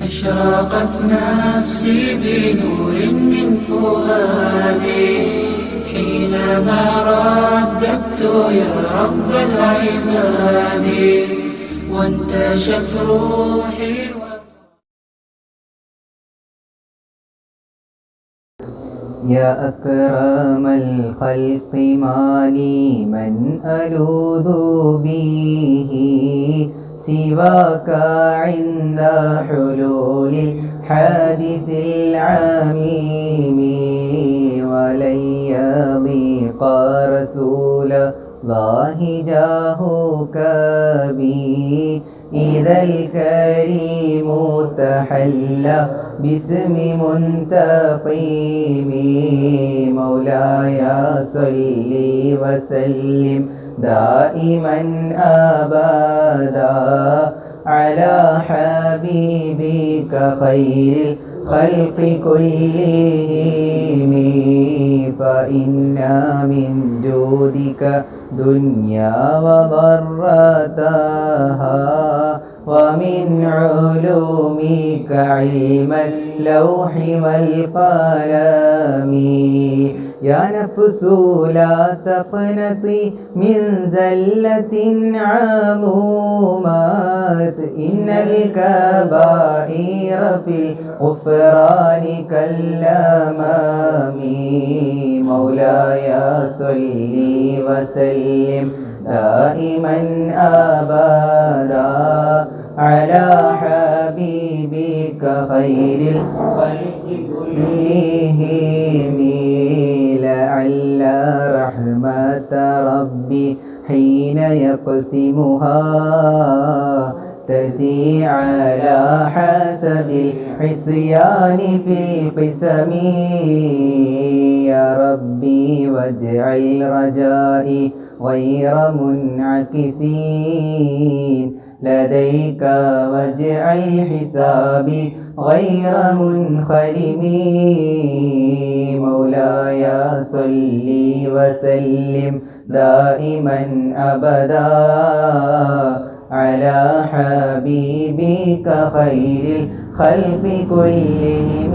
أشرقت نفسي بنور من فؤادي حينما رددت يا رب العباد وانتشت روحي. يا أكرم الخلق ما لي من ألوذ به سواك عند حلول الحادث العميم ولن يضيق رسول الله جاهك بي إذا الكريم تحلى باسم منتقم. مولاي صل وسلم دائما أبدا على حبيبك خير الخلق كلهم فإن من جودك دنيا وضرتها ومن علومك علم اللوح والقلم. يا نفس لا تقنطي من زلة عظومات إن الكبائر في الغفران كالأمام. مولاي صل وسلم دائما أبدا على حبيبك خير الخلق كلهم. لعل رحمة ربي حين يقسمها تأتي على حسب العصيان في القسم. يا ربي واجعل رجائي غير منعكسين لديك واجعل حسابي غير منخرم. مولاي صل وسلم دائما أبدا على حبيبك خير الخلق كلهم.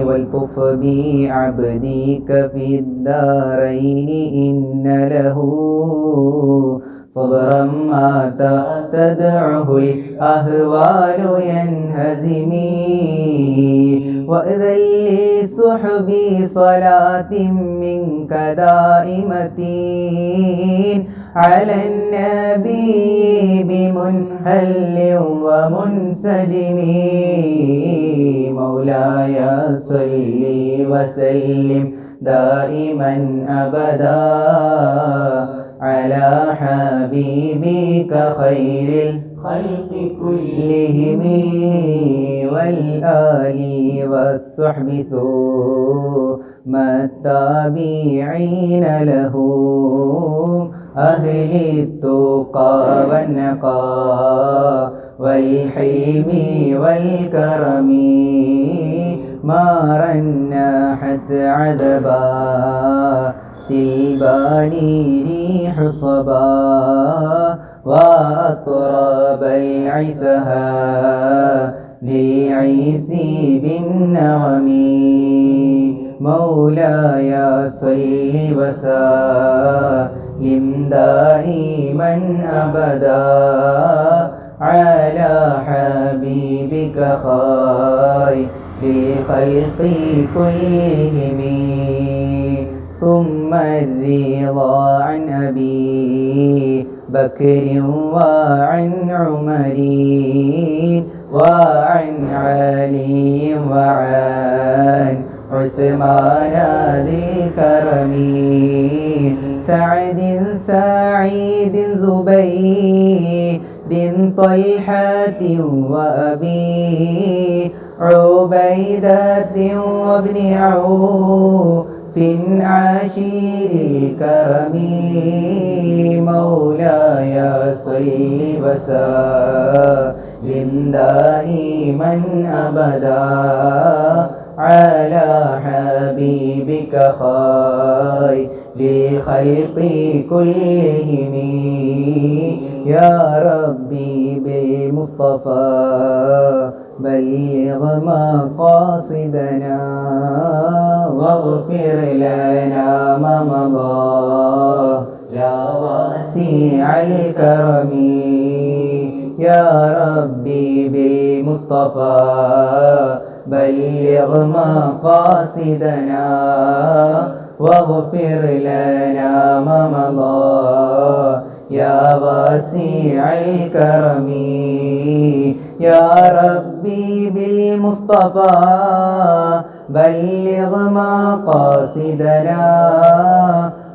والطف بعبدك في الدارين إن له صبرا ما تدعه الأهوال ينهزمي. وإذن لصحبي صلاة منك دائمة على النبي بمنهل ومنسجم. مولاي صل وسلم دائما أبدا على حبيبك خير الخلق كلهم والآل والصحب ثم التابعين لهم أهل التقى والنقى والحلم والكرم. ما رنحت عذبا الباني ريح صبا وأطرب العسها للعيس بالنغم. مولاي صل وسلم دائما أبدا على حبيبك خير الخلق كلهم. ثم الرضا عن أبي بكر وعن عمر وعن علي وعن عثمان ذي الكرم. سعد سعيد زبيد طلحة وأبي عبيدة وابن عوف عشير الكرم. مولاي صل وسلم دائما أبدا على حبيبك خير للخلق كلهم. يا ربي بالمصطفى بلغ مقاصدنا واغفر لنا ما مضى يا واسع الكرم يا ربي بالمصطفى بلغ مقاصدنا واغفر لنا ما مضى يا واسع الكرم يا ربي بالمصطفى بلغ مقاصدنا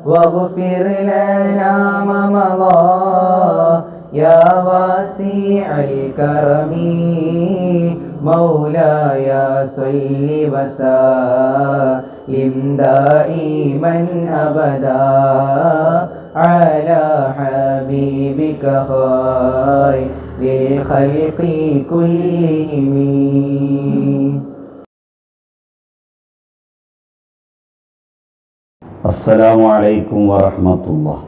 واغفر لنا ما مضى يا واسع الكرم مولاي صل وسلم دائما أبدا على حبيبك خير للخلق كلهم. السلام عليكم ورحمة الله.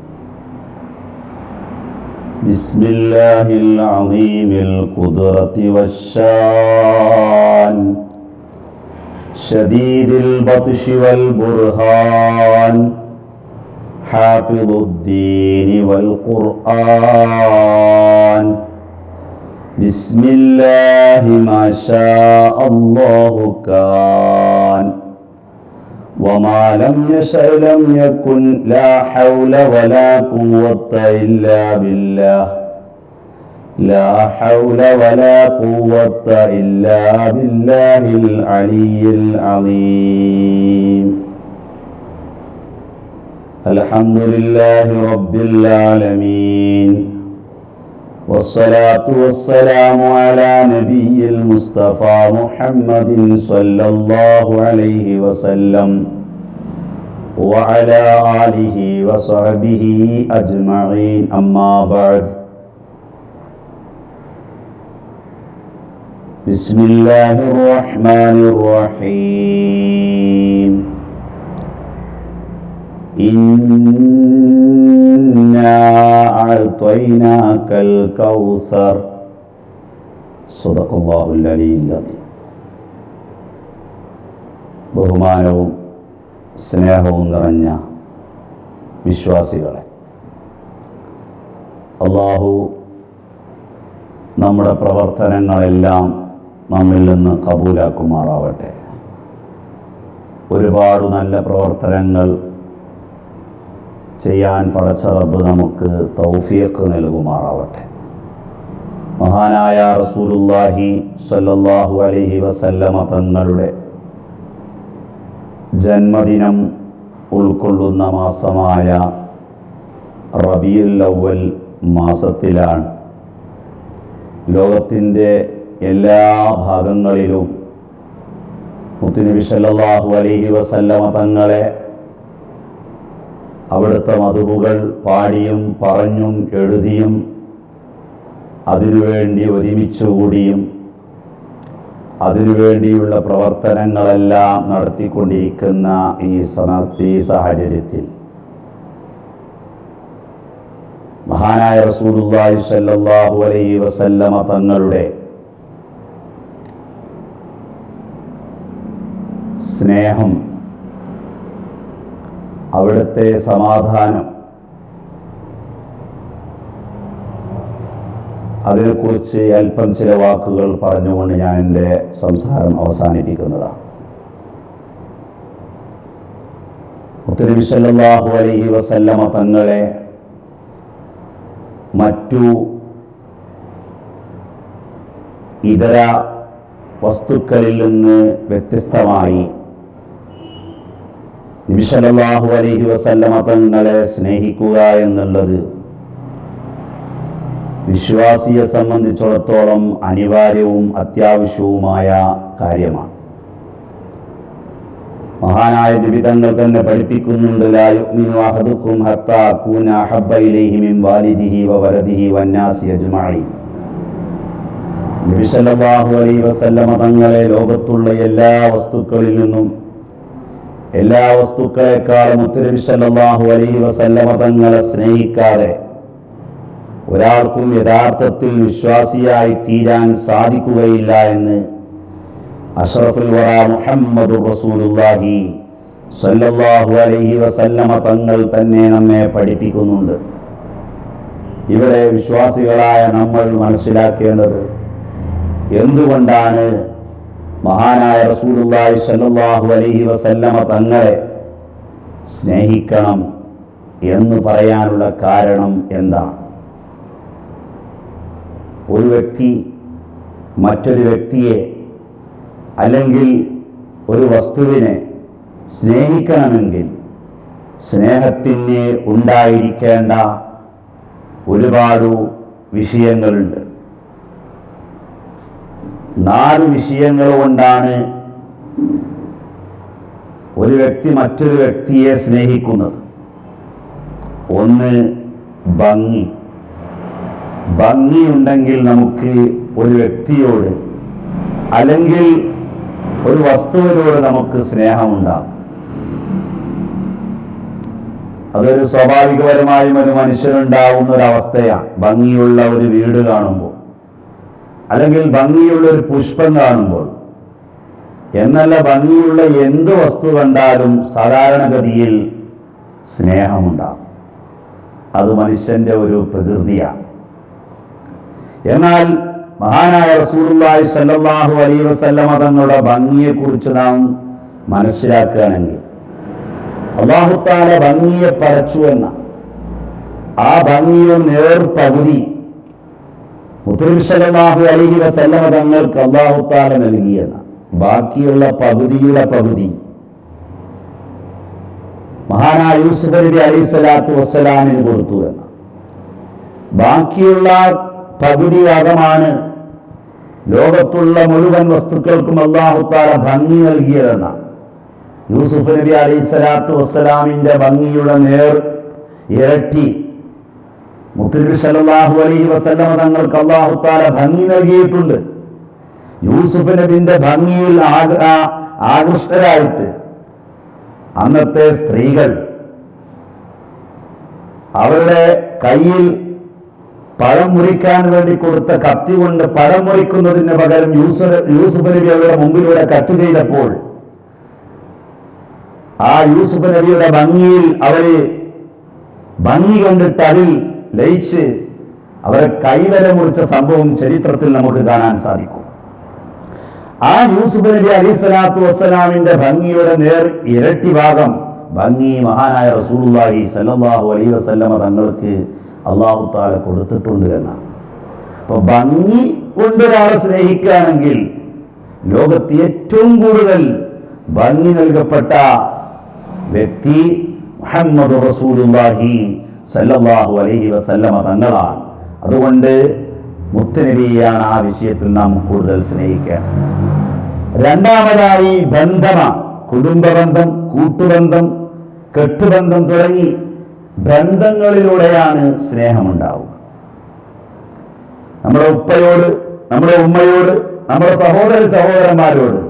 بسم الله العظيم القدرة والشان شديد البطش والبرهان حافظ الدين والقرآن بسم الله ما شاء الله كان وما لم يشأ لم يكن لا حول ولا قوة إلا بالله لا حول ولا قوة إلا بالله العلي العظيم. الحمد لله رب العالمين والصلاة والسلام على نبي المصطفى محمد صلى الله عليه وسلم وعلى آله وصحبه أجمعين أما بعد. بسم الله الرحمن الرحيم. إنا أعطيناك الكوثر صدق الله العلي العظيم. ബഹുമാനവും സ്നേഹവും നിറഞ്ഞ വിശ്വാസികളെ, അല്ലാഹു നമ്മുടെ പ്രവർത്തനങ്ങളെല്ലാം നമ്മിൽ നിന്ന് കബൂലാക്കുമാറാവട്ടെ. ഒരുപാട് നല്ല പ്രവർത്തനങ്ങൾ ചെയ്യാൻ പടച്ച റബ്ബ് നമുക്ക് തൗഫീഖ് നൽകുമാറാവട്ടെ. മഹാനായ റസൂലുള്ളാഹി സ്വല്ലല്ലാഹു അലൈഹി വസല്ലമ തങ്ങളുടെ ജന്മദിനം ഉൾക്കൊള്ളുന്ന മാസമായ റബീഉൽ അവ്വൽ മാസത്തിലാണ് ലോകത്തിൻ്റെ എല്ലാ ഭാഗങ്ങളിലും മുത്തുനബി സല്ലല്ലാഹു അലൈഹി വസല്ലമ തങ്ങളെ അവിടുത്തെ മദ്ഹുകൾ പാടിയും പറഞ്ഞും എഴുതിയും അതിനുവേണ്ടി ഒരുമിച്ചുകൂടിയും അതിനുവേണ്ടിയുള്ള പ്രവർത്തനങ്ങളെല്ലാം നടത്തിക്കൊണ്ടിരിക്കുന്ന ഈ സാഹചര്യത്തിൽ മഹാനായ റസൂലുള്ളാഹി സ്വല്ലല്ലാഹു അലൈഹി വസല്ലമ തങ്ങളുടെ സ്നേഹം, അവിടുത്തെ സമാധാനം, അതിനെക്കുറിച്ച് അല്പം ചില വാക്കുകൾ പറഞ്ഞുകൊണ്ട് ഞാൻ എൻ്റെ സംസാരം അവസാനിപ്പിക്കുന്നതാണ്. മുത്തുനബി സല്ലല്ലാഹു അലൈഹി വസല്ലമ തങ്ങളെ മറ്റു ഇതര വസ്തുക്കളിൽ നിന്ന് വ്യത്യസ്തമായി നബി സല്ലല്ലാഹു അലൈഹി വസല്ലമ തങ്ങളെ സ്നേഹിക്കുക എന്നുള്ളത് വിശ്വാസിയെ സംബന്ധിച്ചിടത്തോളം അനിവാര്യവും അത്യാവശ്യവുമായ കാര്യമാണ്. മഹാനായ നബി തങ്ങൾ തന്നെ പഠിപ്പിക്കുന്നുണ്ട്, ലാ യുഅ്മിനു അഹദുക്കും ഹത്താ അകൂന അഹബ്ബ ഇലൈഹി മിൻ വാലിദിഹി വവലദിഹി വന്നാസി അജ്മഈൻ. നബി സല്ലല്ലാഹു അലൈഹി വസല്ലമ തങ്ങളെ ലോകത്തുള്ള എല്ലാ വസ്തുക്കളിൽ നിന്നും എല്ലാ വസ്തുക്കളെക്കാളും മുത്തുനബി സല്ലല്ലാഹു അലൈഹി വസല്ലമ തങ്ങളെ സ്നേഹിക്കാതെ ഒരാൾക്കും യഥാർത്ഥത്തിൽ വിശ്വാസിയായി തീരാൻ സാധിക്കുകയില്ല എന്ന് അഷ്റഫുൽ വറ മുഹമ്മദുർ റസൂലുള്ളാഹി സ്വല്ലല്ലാഹു അലൈഹി വസല്ലമ തങ്ങൾ തന്നെ നമ്മെ പഠിപ്പിക്കുന്നുണ്ട്. ഇവിടെ വിശ്വാസികളായ നമ്മൾ മനസ്സിലാക്കേണ്ടത് എന്തുകൊണ്ടാണ് മഹാനായ റസൂലുള്ളാഹി സ്വല്ലല്ലാഹു അലൈഹി വസല്ലമ തങ്ങളെ സ്നേഹിക്കണം എന്ന് പറയാനുള്ള കാരണം എന്താണ്? ഒരു വ്യക്തി മറ്റൊരു വ്യക്തിയെ അല്ലെങ്കിൽ ഒരു വസ്തുവിനെ സ്നേഹിക്കണമെങ്കിൽ സ്നേഹത്തിന് ഉണ്ടായിരിക്കേണ്ട ഒരുപാട് വിഷയങ്ങളുണ്ട്. 4 വിഷയങ്ങൾ കൊണ്ടാണ് ഒരു വ്യക്തി മറ്റൊരു വ്യക്തിയെ സ്നേഹിക്കുന്നത്. ഒന്ന്, ഭംഗിയുണ്ടെങ്കിൽ നമുക്ക് ഒരു വ്യക്തിയോട് അല്ലെങ്കിൽ ഒരു വസ്തുവിനോട് നമുക്ക് സ്നേഹമുണ്ടാകും. അതൊരു സ്വാഭാവികപരമായും ഒരു മനുഷ്യനുണ്ടാവുന്ന ഒരവസ്ഥയാണ്. ഭംഗിയുള്ള ഒരു വീട് കാണുമ്പോൾ അല്ലെങ്കിൽ ഭംഗിയുള്ള ഒരു പുഷ്പം കാണുമ്പോൾ എന്നല്ല, ഭംഗിയുള്ള എന്ത് വസ്തു കണ്ടാലും സാധാരണഗതിയിൽ സ്നേഹമുണ്ടാകും. അത് മനുഷ്യന്റെ ഒരു പ്രകൃതിയാണ്. എന്നാൽ മഹാനായ റസൂലുള്ളാഹി സ്വല്ലല്ലാഹു അലൈഹി വസല്ലമ തങ്ങളുടെ ഭംഗിയെക്കുറിച്ച് നാം മനസ്സിലാക്കുകയാണെങ്കിൽ അല്ലാഹു തആല ഭംഗിയെ പടച്ചു എന്ന ആ ഭംഗിയുടെ നേർപകുതി മുത്തനബി സല്ലല്ലാഹു അലൈഹി വസല്ലമ തങ്ങൾക്ക് അല്ലാഹു തആല നൽകിയെന്ന, ബാക്കിയുള്ള പകുതിയുടെ പകുതി മഹാനായ യൂസുഫ് നബി അലൈഹി സ്വലാത്തു വസ്സലാമിന് കൊടുത്തു എന്ന, ബാക്കിയുള്ള പകുതി ഭാഗമാണ് ലോകത്തുള്ള മുഴുവൻ വസ്തുക്കൾക്കും അല്ലാഹു തആല ഭംഗി നൽകിയതെന്ന. യൂസുഫ് നബി അലൈഹി സ്വലാത്തു വസ്സലാമിന്റെ ഭംഗിയുടെ നേർ ഇരട്ടി മുത്തനബി സല്ലല്ലാഹു അലൈഹി വസല്ലമ തങ്ങൾക്ക് അല്ലാഹു തആല ഭംഗി നൽകിയിട്ടുണ്ട്. യൂസുഫ് നബിന്റെ ഭംഗിയിൽ ആകൃഷ്ടരായിട്ട് അന്നത്തെ സ്ത്രീകൾ അവരുടെ കയ്യിൽ പഴം മുറിക്കാൻ വേണ്ടി കൊടുത്ത കത്തി കൊണ്ട് പഴം മുറിക്കുന്നതിന് പകരം യൂസുഫ് നബി അവരുടെ മുമ്പിലൂടെ കട്ട് ചെയ്തപ്പോൾ ആ യൂസുഫ് നബിയുടെ ഭംഗിയിൽ അവര് ഭംഗി കണ്ടിട്ട് അതിൽ ലയിച്ച് അവരെ കൈവരെ മുറിച്ച സംഭവം ചരിത്രത്തിൽ നമുക്ക് കാണാൻ സാധിക്കും. ആ യൂസുഫ് നബി അലൈഹി സ്വലാത്തു വസ്സലാമിന്റെ ഭംഗിയുടെ നേർ ഇരട്ടി ഭാഗം ഭംഗി മഹാനായ റസൂലുള്ളാഹി സ്വല്ലല്ലാഹു അലൈഹി വസല്ലമ തങ്ങൾക്ക് അല്ലാഹു തആല കൊടുത്തിട്ടുണ്ട് എന്നാണ്. അപ്പൊ ഭംഗി കൊണ്ട് ഒരാളെ സ്നേഹിക്കുകയാണെങ്കിൽ ലോകത്ത് ഏറ്റവും കൂടുതൽ ഭംഗി നൽകപ്പെട്ട വ്യക്തി മുഹമ്മദ് റസൂലുള്ളാഹി സല്ലല്ലാഹു അലൈഹി വസല്ലമ തങ്ങളാണ്. അതുകൊണ്ട് മുത്തുനബിയെയാണ് ആ വിഷയത്തിൽ നാം കൂടുതൽ സ്നേഹിക്കേണ്ടത്. രണ്ടാമതായി ബന്ധമാണ്. കുടുംബബന്ധം, കൂട്ടുബന്ധം, കെട്ടുബന്ധം തുടങ്ങി ബന്ധങ്ങളിലൂടെയാണ് സ്നേഹമുണ്ടാവുക. നമ്മുടെ ഉപ്പയോട്, നമ്മുടെ ഉമ്മയോട്, നമ്മുടെ സഹോദരന്മാരോട്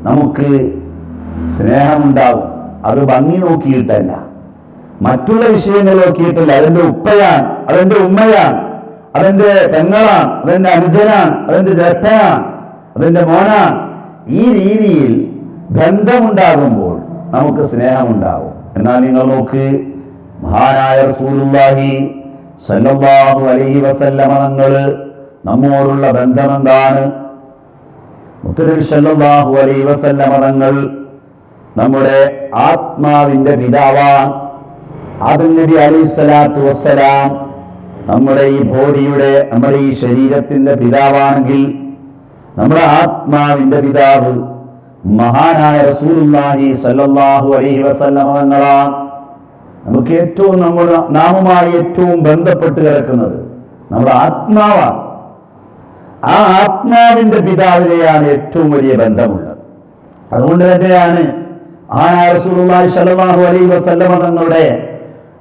നമുക്ക് സ്നേഹമുണ്ടാവും. അത് ഭംഗി നോക്കിയിട്ടല്ല, മറ്റുള്ള വിഷയങ്ങൾ നോക്കിയിട്ടല്ല. അതെന്റെ ഉപ്പയാണ്, അതെന്റെ ഉമ്മയാണ്, അതെന്റെ പെങ്ങളാണ്, അതെന്റെ അനുജനാണ്, അതെന്റെ ജ്യേഷ്ഠനാണ്, അതെന്റെ മോനാണ്. ഈ രീതിയിൽ ബന്ധമുണ്ടാകുമ്പോൾ നമുക്ക് സ്നേഹമുണ്ടാവും. എന്നാൽ നിങ്ങൾ നോക്ക്, മഹാനായ റസൂലുള്ളാഹി സ്വല്ലല്ലാഹു അലൈഹി വസല്ലമ തങ്ങൾ നമ്മോടുള്ള ബന്ധം എന്താണ്? മുത്തനബി സ്വല്ലല്ലാഹു അലൈഹി വസല്ലമ തങ്ങൾ നമ്മുടെ ആത്മാവിന്റെ പിതാവാണ്. ആദം നബി അലൈഹി സ്വലാത്തു വസ്സലാം നമ്മുടെ ഈ ബോഡിയുടെ, നമ്മുടെ ഈ ശരീരത്തിന്റെ പിതാവാണെങ്കിൽ നമ്മുടെ ആത്മാവിന്റെ പിതാവ് മഹാനായ റസൂലുള്ളാഹി സ്വല്ലല്ലാഹു അലൈഹി വസല്ലമ തങ്ങളാണ്. നമുക്ക് ഏറ്റവും നാമുമായി ഏറ്റവും ബന്ധപ്പെട്ട് കിടക്കുന്നത് നമ്മുടെ ആത്മാവാണ്. ആ ആത്മാവിന്റെ പിതാവിനെയാണ് ഏറ്റവും വലിയ ബന്ധമുള്ളത്. അതുകൊണ്ട് തന്നെയാണ് മഹാനായ റസൂലുള്ളാഹി സ്വല്ലല്ലാഹു അലൈഹി വസല്ലമ തങ്ങളുടെ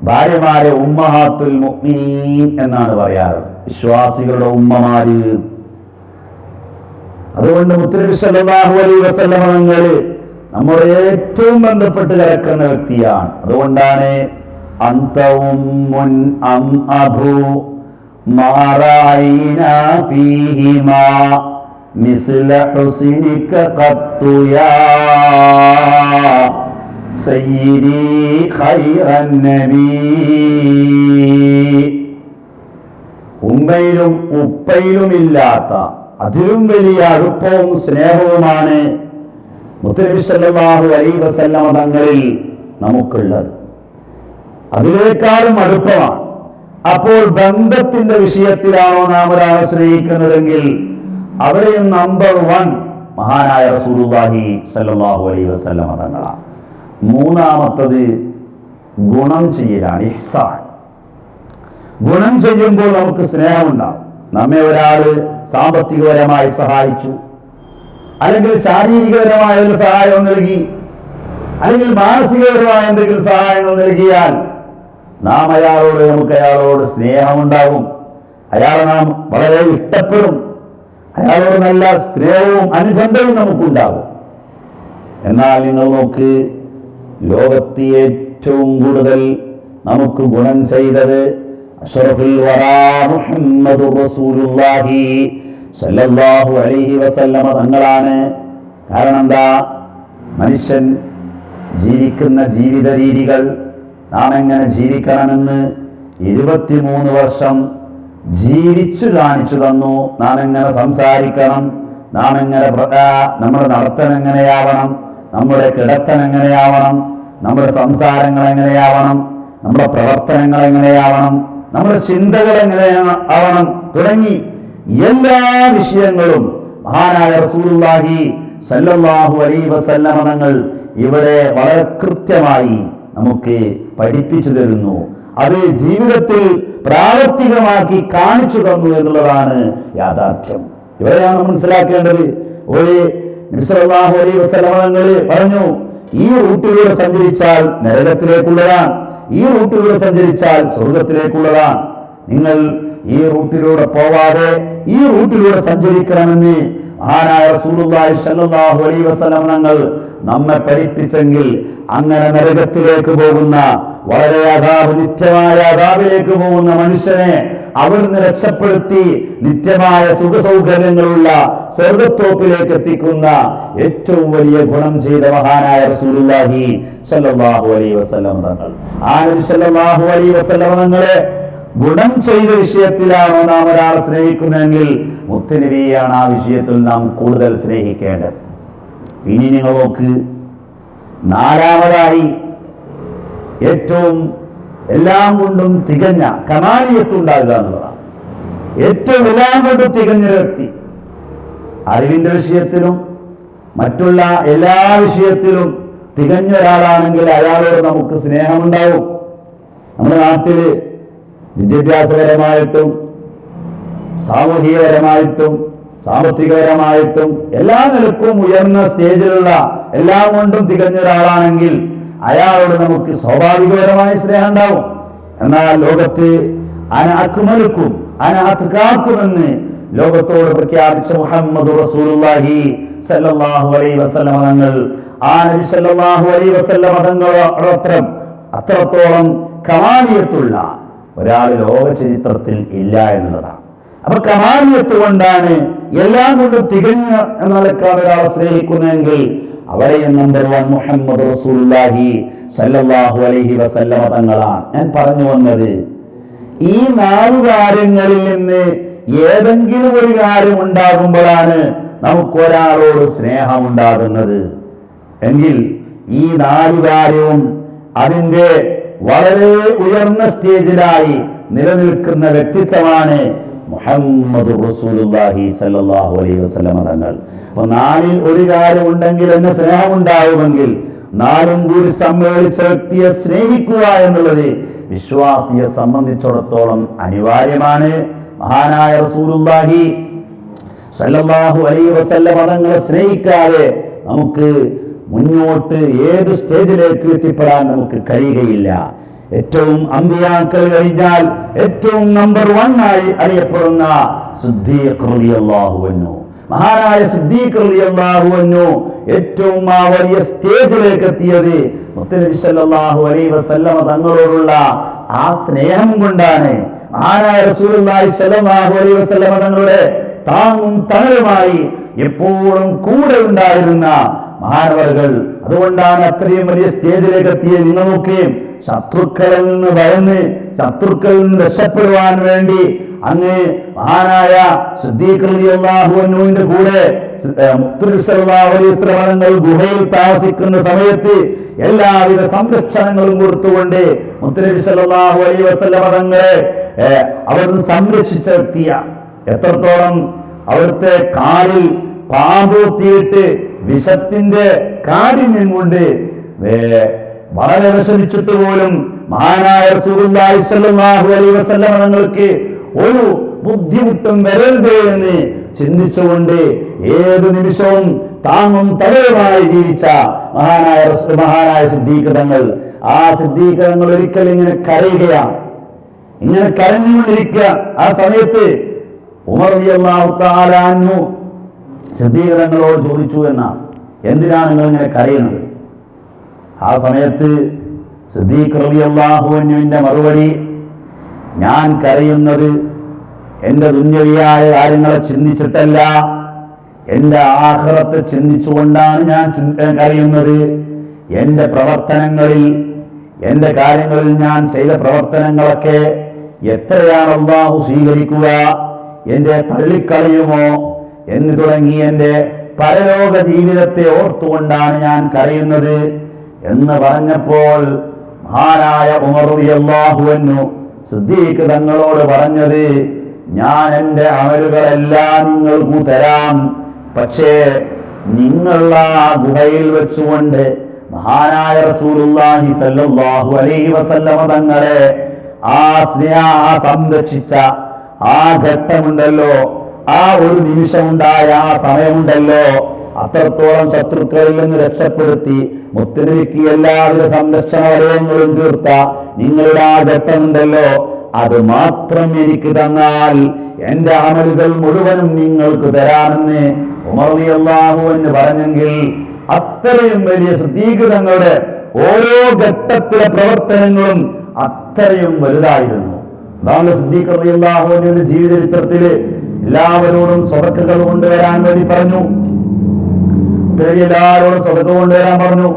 ഭാര്യമാരെ ഉമ്മഹാത്തുൽ മുഅ്മിനീൻ എന്നാണ് പറയാറുള്ളത്, വിശ്വാസികളുടെ ഉമ്മമാര്. അതുകൊണ്ട് മുത്തനബി സല്ലല്ലാഹു അലൈഹി വസല്ലമ തങ്ങൾ നമ്മുടെ ഏറ്റവും ബന്ധപ്പെട്ട് കിടക്കുന്ന വ്യക്തിയാണ്. അതുകൊണ്ടാണ് അന്ത ഉമ്മുൻ അം അബു മാ റഅയ്നാ ഫീഹിമാ മിസ്ല ഹുസ്നിക ഖത്തു യാ സയ്യിദി ഖൈറൻ നബി. ഉമ്മയിലും ഉപ്പയിലുമില്ലാത്ത അതിലും വലിയ അടുപ്പവും സ്നേഹവുമാണ് മുത്തനബി സല്ലല്ലാഹു അലൈഹി വസല്ലമ തങ്ങളിൽ നമുക്കുള്ളത്. അതിനേക്കാളും അടുപ്പമാണ്. അപ്പോൾ ബന്ധത്തിന്റെ വിഷയത്തിലാണോ നാം ഒരാളെ സ്നേഹിക്കുന്നതെങ്കിൽ അവിടെയും നമ്പർ 1 മഹാനായ റസൂലുള്ളാഹി സല്ലല്ലാഹു അലൈഹി വസല്ലമ തങ്ങളാണ്. മൂന്നാമത്തത് ഗുണം ചെയ്യലാണ്, ഇഹ്സാൻ. ഗുണം ചെയ്യുമ്പോൾ നമുക്ക് സ്നേഹമുണ്ടാകും. നമ്മെ ഒരാള് സാമ്പത്തികപരമായി സഹായിച്ചു, അല്ലെങ്കിൽ ശാരീരികപരമായ ഒരു സഹായം നൽകി, അല്ലെങ്കിൽ മാനസികപരമായ എന്തെങ്കിലും സഹായങ്ങൾ നൽകിയാൽ നമുക്ക് അയാളോട് സ്നേഹമുണ്ടാകും. അയാളെ നാം വളരെ ഇഷ്ടപ്പെടും. അയാളോട് നല്ല സ്നേഹവും അനുബന്ധവും നമുക്കുണ്ടാകും. എന്നാൽ നിങ്ങൾ നോക്ക്, ലോകത്ത് ഏറ്റവും കൂടുതൽ നമുക്ക് ഗുണം ചെയ്തത് അഷ്റഫുൽ വറാ മുഹമ്മദുർ റസൂലുള്ളാഹി സല്ലല്ലാഹു അലൈഹി വസല്ലമ തങ്ങളാണ്. കാരണം എന്താ? മനുഷ്യൻ ജീവിക്കുന്ന ജീവിത രീതികൾ നാം എങ്ങനെ ജീവിക്കണമെന്ന് 23 വർഷം ജീവിച്ചു കാണിച്ചു തന്നു. നാം എങ്ങനെ സംസാരിക്കണം, നാം എങ്ങനെ നമ്മുടെ നടത്തം എങ്ങനെയാവണം, നമ്മുടെ കിടത്തം എങ്ങനെയാവണം, നമ്മുടെ സംസാരങ്ങൾ എങ്ങനെയാവണം, നമ്മുടെ പ്രവർത്തനങ്ങൾ എങ്ങനെയാവണം, നമ്മുടെ ചിന്തകൾ എങ്ങനെയാവണം തുടങ്ങി എല്ലാ വിഷയങ്ങളും മഹാനായ റസൂലുള്ളാഹി സല്ലല്ലാഹു അലൈഹി വസല്ലമ തങ്ങൾ ഇവിടെ വളരെ കൃത്യമായി നമുക്ക് പഠിപ്പിച്ചു തരുന്നു. അത് ജീവിതത്തിൽ പ്രാവർത്തികമാക്കി കാണിച്ചു തന്നു എന്നുള്ളതാണ് യാഥാർത്ഥ്യം. ഇവരെയാണ് മനസ്സിലാക്കേണ്ടത്. നബി സല്ലല്ലാഹു അലൈഹി വസല്ലമ തങ്ങൾ പറഞ്ഞു, ഈ റൂട്ടിലൂടെ സഞ്ചരിച്ചാൽ നരകത്തിലേക്കുള്ളതാണ്, ഈ റൂട്ടിലൂടെ സഞ്ചരിച്ചാൽ സ്വർഗത്തിലേക്കുള്ളതാണ്. നിങ്ങൾ ഈ റൂട്ടിലൂടെ പോവാതെ ഈ റൂട്ടിലൂടെ സഞ്ചരിക്കണമെന്ന് മഹാനായ റസൂലുള്ളാഹി സ്വല്ലല്ലാഹു അലൈഹി വസല്ലം തങ്ങൾ നമ്മെ പഠിപ്പിച്ചെങ്കിൽ അങ്ങനെ നരകത്തിലേക്ക് പോകുന്ന, വളരെ നിത്യമായ അദാബിലേക്ക് പോകുന്ന മനുഷ്യനെ അവിടുന്ന് രക്ഷപ്പെടുത്തി നിത്യമായ സുഖസൗകര്യങ്ങളുള്ള സ്വർഗത്തോപ്പിലേക്ക് എത്തിക്കുന്ന ഏറ്റവും വലിയ ഗുണം ചെയ്ത മഹാനായ റസൂലുള്ളാഹി സ്വല്ലല്ലാഹു അലൈഹി വസല്ലം തങ്ങൾ. ആ നബി സ്വല്ലല്ലാഹു അലൈഹി വസല്ലം തങ്ങളെ ഗുണം ചെയ്ത വിഷയത്തിലാണോ നാം ഒരാളെ സ്നേഹിക്കുന്നതെങ്കിൽ മുത്തുനബിയാണ് ആ വിഷയത്തിൽ നാം കൂടുതൽ സ്നേഹിക്കേണ്ടത്. ഇനി നിങ്ങൾ നോക്ക്, നാലാമതായി ഏറ്റവും എല്ലാം കൊണ്ടും തികഞ്ഞ കമാലിയത്തുണ്ടാകുക എന്നുള്ളതാണ്. ഏറ്റവും എല്ലാം കൊണ്ടും തികഞ്ഞ വ്യക്തി, അറിവിന്റെ വിഷയത്തിലും മറ്റുള്ള എല്ലാ വിഷയത്തിലും തികഞ്ഞ ഒരാളാണെങ്കിൽ അയാളോട് നമുക്ക് സ്നേഹമുണ്ടാവും. നമ്മുടെ നാട്ടില് വിദ്യാഭ്യാസപരമായിട്ടും സാമൂഹികപരമായിട്ടും സാമ്പത്തികപരമായിട്ടും എല്ലാ നിലക്കും ഉയർന്ന സ്റ്റേജിലുള്ള എല്ലാം കൊണ്ടും തികഞ്ഞ ഒരാളാണെങ്കിൽ അയാളോട് നമുക്ക് സ്വാഭാവികപരമായ സ്നേഹം ഉണ്ടാവും. എന്നാൽ ലോകത്ത് അനാക്കുമലുക്കും അനാത്തുകാക്കുമെന്ന് ലോകത്തോട് പ്രഖ്യാപിച്ച മുഹമ്മദ് റസൂലുള്ളാഹി സല്ലല്ലാഹു അലൈഹി വസല്ലം തങ്ങൾ, ആ നബി സല്ലല്ലാഹു അലൈഹി വസല്ലം തങ്ങളോടൊപ്പം അത്രത്തോളം കമാലിയത്തുള്ള ഒരാൾ ലോക ചരിത്രത്തിൽ ഇല്ല എന്നുള്ളതാണ്. അപ്പൊ കമാലിയത്ത് കൊണ്ടാണ് എല്ലാം കൊണ്ടും തികഞ്ഞ നിലക്കാണ് ഒരാളെ സ്നേഹിക്കുന്നതെങ്കിൽ അവിടെയും നമ്പർ 1 മുഹമ്മദ് റസൂലുള്ളാഹി സല്ലല്ലാഹു അലൈഹി വസല്ലമ തങ്ങളാണ്. ഞാൻ പറഞ്ഞു വന്നത്, ഈ 4 കാര്യങ്ങളിൽ നിന്ന് ഏതെങ്കിലും ഒരു കാര്യം ഉണ്ടാകുമ്പോഴാണ് നമുക്ക് ഒരാളോട് സ്നേഹം ഉണ്ടാകുന്നത് എങ്കിൽ ഈ 4 കാര്യവും അതിൻ്റെ വളരെ ഉയർന്ന സ്റ്റേജിലായി നിലനിൽക്കുന്ന വ്യക്തിത്വമാണ് മുഹമ്മദ് റസൂലുള്ളാഹി സല്ലല്ലാഹു അലൈഹി വസല്ലമ തങ്ങൾ. അപ്പൊ 4ൽ ഒരു കാര്യം ഉണ്ടെങ്കിൽ എന്നെ സ്നേഹം ഉണ്ടാവുമെങ്കിൽ 4ഉം കൂടി സമ്മേളിച്ച വ്യക്തിയെ സ്നേഹിക്കുക എന്നുള്ളത് വിശ്വാസിയെ സംബന്ധിച്ചിടത്തോളം അനിവാര്യമാണ്. മഹാനായ റസൂലുള്ളാഹി സല്ലല്ലാഹു അലൈഹി വസല്ലമ തങ്ങളെ സ്നേഹിക്കാതെ നമുക്ക് മുന്നോട്ട് ഏത് സ്റ്റേജിലേക്ക് എത്തിപ്പെടാൻ നമുക്ക് കഴിയുകയില്ല. ഏറ്റവും അമ്പിയാക്കൾ കഴിഞ്ഞാൽ ഏറ്റവും നമ്പർ 1 ആയി അറിയപ്പെടുന്ന സിദ്ദീഖ് റളിയല്ലാഹു അൻഹു, മഹാനായ സിദ്ദീഖ് റളിയല്ലാഹു അൻഹു ഏറ്റവും ആ വലിയ സ്റ്റേജിലേക്ക് എത്തിയത് മുത്തനബി സല്ലല്ലാഹു അലൈഹി വസല്ലമ തങ്ങളോടുള്ള ആ സ്നേഹം കൊണ്ടാണ്. മഹാനായ റസൂലുള്ളാഹി സ്വല്ലല്ലാഹു അലൈഹി വസല്ലം തങ്ങളുടെ താങ്ങും തണലുമായി എപ്പോഴും കൂടെ ഉണ്ടായിരുന്ന മഹാനവറുകൾ. അതുകൊണ്ടാണ് അത്രയും വലിയ സ്റ്റേജിലേക്ക് എത്തിയ നിങ്ങൾ നോക്കുകയും ശത്രുക്കളിൽ നിന്ന് ഭയന്ന് ശത്രുക്കളിൽ നിന്ന് രക്ഷപ്പെടുവാൻ വേണ്ടി അങ്ങ് മഹാനായ സിദ്ദീഖ് റളിയല്ലാഹു അൻഹുവിന്റെ കൂടെ മുത്തുനബി സല്ലല്ലാഹു അലൈഹി വസല്ലം തങ്ങൾ ഗുഹയിൽ താമസിക്കുന്ന സമയത്ത് എല്ലാവിധ സംരക്ഷണങ്ങളും കൊടുത്തുകൊണ്ട് മുത്തുനബി സല്ലല്ലാഹു അലൈഹി വസല്ലം തങ്ങളെ അവിടുന്ന് സംരക്ഷിച്ച വ്യക്തിയ. എത്രത്തോളം അവിടുത്തെ കാലിൽ പാമ്പൂത്തിയിട്ട് വിഷത്തിന്റെ കാഠിന്യം കൊണ്ട് വളരെ വിഷമിച്ചിട്ട് പോലും മഹാനായ റസൂലുള്ളാഹി സ്വല്ലല്ലാഹു അലൈഹി വസല്ലം തങ്ങൾക്ക് ഒരു ബുദ്ധിമുട്ടും വരരുത് എന്ന് ചിന്തിച്ചുകൊണ്ട് ഏത് നിമിഷവും താങ്ങും തലയുമായി ജീവിച്ച മഹാനായ സിദ്ദീഖ് തങ്ങൾ. ആ സിദ്ദീഖ് തങ്ങൾ ഒരിക്കൽ ഇങ്ങനെ കരയുകയാണ്, ഇങ്ങനെ കരഞ്ഞുകൊണ്ടിരിക്കുക. ആ സമയത്ത് ഉമർ റളിയല്ലാഹു തആല അൻഹു സിദ്ദീഖ് തങ്ങളോട് ചോദിച്ചു എന്നാണ്, എന്തിനാണ് നിങ്ങൾ ഇങ്ങനെ കരയുന്നത്? ആ സമയത്ത് സിദ്ദീഖ് റളിയല്ലാഹു അൻഹുവിന്റെ മറുപടി, ഞാൻ കരയുന്നത് എൻ്റെ ദുന്യവിയായ കാര്യങ്ങളെ ചിന്തിച്ചിട്ടല്ല, എൻ്റെ ആഖിറത്തെ ചിന്തിച്ചുകൊണ്ടാണ് ഞാൻ കരയുന്നത്. എൻ്റെ പ്രവർത്തനങ്ങളിൽ, എൻ്റെ കാര്യങ്ങളിൽ ഞാൻ ചെയ്ത പ്രവർത്തനങ്ങളൊക്കെ എത്രയാണ് അല്ലാഹു സ്വീകരിക്കുക, എൻ്റെ തള്ളിക്കളയുമോ എന്ന് തുടങ്ങി എൻ്റെ പരലോക ജീവിതത്തെ ഓർത്തുകൊണ്ടാണ് ഞാൻ കരയുന്നത് എന്ന് പറഞ്ഞപ്പോൾ മഹാനായ ഉമർ റളിയല്ലാഹു അൻഹു സിദ്ദീഖ് തങ്ങളോട് പറഞ്ഞത്, ഞാൻ എൻ്റെ അമലുകളെല്ലാം നിങ്ങൾക്ക് തരാം, പക്ഷേ നിങ്ങൾ ആ ഗുഹയിൽ വെച്ചുകൊണ്ട് മഹാനായ റസൂലുള്ളാഹി സ്വല്ലല്ലാഹു അലൈഹി വസല്ലം തങ്ങളെ സംരക്ഷിച്ച ആ ഘട്ടമുണ്ടല്ലോ, ആ ഒരു നിമിഷമുണ്ടായ ആ സമയമുണ്ടല്ലോ, അത്രത്തോളം ശത്രുക്കളിൽ നിന്ന് രക്ഷപ്പെടുത്തി മുത്തുനബിക്ക് എല്ലാവിധ സംരക്ഷണ വലയങ്ങളും തീർത്ത നിങ്ങളുടെ ആ ഘട്ടമുണ്ടല്ലോ, അത് മാത്രം എനിക്ക് തന്നാൽ എന്റെ അമലുകൾ മുഴുവനും നിങ്ങൾക്ക് തരാമെന്ന് ഉമർ റളിയല്ലാഹു അൻഹു പറഞ്ഞെങ്കിൽ അത്രയും വലിയ സിദ്ദീഖ് തങ്ങളുടെ ഓരോ ഘട്ടത്തിലെ പ്രവർത്തനങ്ങളും അത്രയും വലുതായിരുന്നു. അതാണ് സിദ്ദീഖ് റളിയല്ലാഹു അൻഹുവിന്റെ ജീവിത ചരിത്രത്തില് എല്ലാവരോടും സ്വതക്കകൾ കൊണ്ടുവരാൻ വേണ്ടി പറഞ്ഞു. എല്ലാവരോടും സ്വതക്ക കൊണ്ടുവരാൻ പറഞ്ഞു.